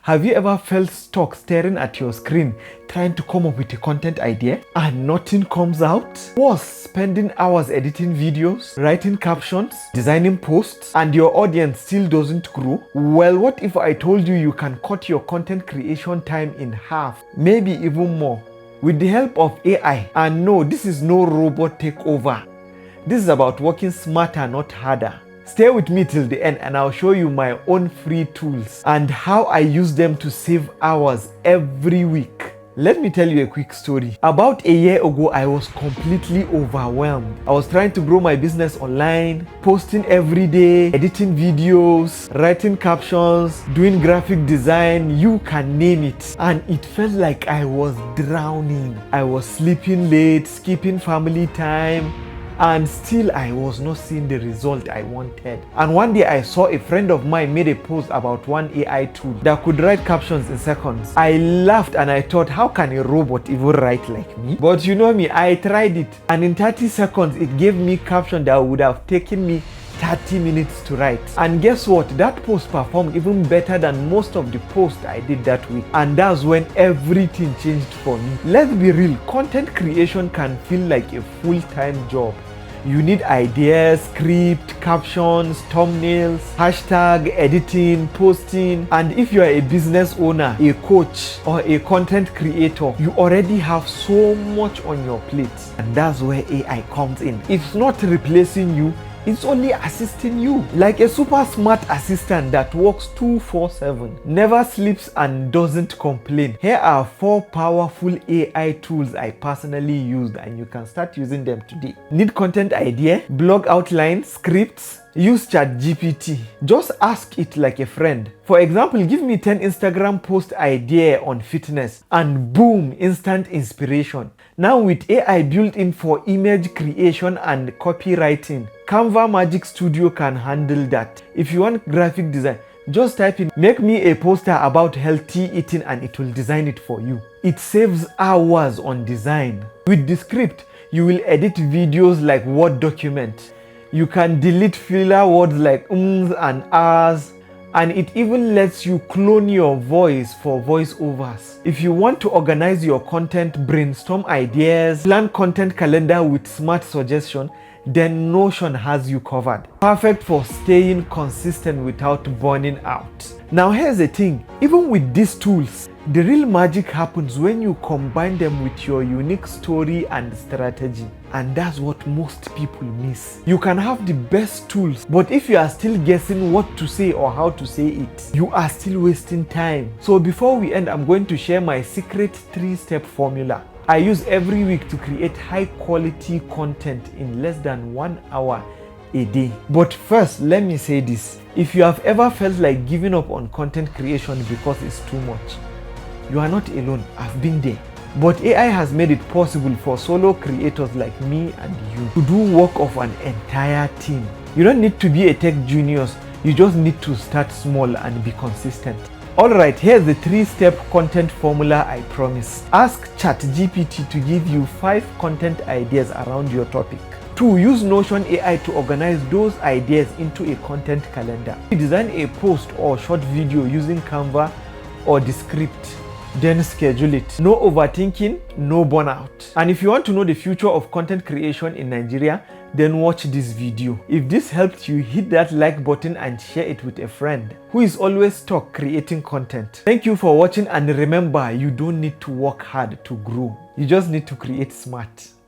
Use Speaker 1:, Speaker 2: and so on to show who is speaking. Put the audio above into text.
Speaker 1: Have you ever felt stuck staring at your screen trying to come up with a content idea and nothing comes out? Worse, spending hours editing videos, writing captions, designing posts, and your audience still doesn't grow? Well, what if I told you can cut your content creation time in half, maybe even more, with the help of AI? And no, this is no robot takeover. This is about working smarter, not harder. Stay with me till the end and I'll show you my own free tools and how I use them to save hours every week. Let me tell you a quick story. About a year ago, I was completely overwhelmed. I was trying to grow my business online, posting every day, editing videos, writing captions, doing graphic design, you can name it. And it felt like I was drowning. I was sleeping late, skipping family time, and still I was not seeing the result I wanted. And one day I saw a friend of mine made a post about one AI tool that could write captions in seconds. I laughed and I thought, how can a robot even write like me? But you know me, I tried it, and in 30 seconds it gave me caption that would have taken me 30 minutes to write. And guess what? That post performed even better than most of the posts I did that week. And that's when everything changed for me. Let's be real, content creation can feel like a full-time job. You need ideas, script, captions, thumbnails, hashtag, editing, posting. And if you are a business owner, a coach, or a content creator, you already have so much on your plate. And that's where AI comes in. It's not replacing you, it's only assisting you, like a super smart assistant that works 24/7, never sleeps and doesn't complain. Here are 4 powerful AI tools I personally used, and you can start using them today. Need content idea, blog outline, scripts? Use ChatGPT. Just ask it like a friend. For example, give me 10 Instagram post idea on fitness, and boom, instant inspiration. Now with AI built in for image creation and copywriting, Canva Magic Studio can handle that. If you want graphic design, just type in, make me a poster about healthy eating, and it will design it for you. It saves hours on design. With Descript, you will edit videos like Word document. You can delete filler words like ums and ahs, and it even lets you clone your voice for voiceovers. If you want to organize your content, brainstorm ideas, plan content calendar with smart suggestion, then Notion has you covered. Perfect for staying consistent without burning out. Now here's the thing, even with these tools, the real magic happens when you combine them with your unique story and strategy. And that's what most people miss. You can have the best tools, but if you are still guessing what to say or how to say it, you are still wasting time. So before we end, I'm going to share my secret 3-step formula I use every week to create high quality content in less than 1 hour a day. But first, let me say this. If you have ever felt like giving up on content creation because it's too much, you are not alone. I've been there. But AI has made it possible for solo creators like me and you to do work of an entire team. You don't need to be a tech genius. You just need to start small and be consistent. Alright, here's the 3-step content formula I promise. Ask ChatGPT to give you 5 content ideas around your topic. 2. Use Notion AI to organize those ideas into a content calendar. Design a post or short video using Canva or Descript. Then schedule it. No overthinking, no burnout. And if you want to know the future of content creation in Nigeria, then watch this video. If this helped you, hit that like button and share it with a friend who is always stuck creating content. Thank you for watching, and remember, you don't need to work hard to grow. You just need to create smart.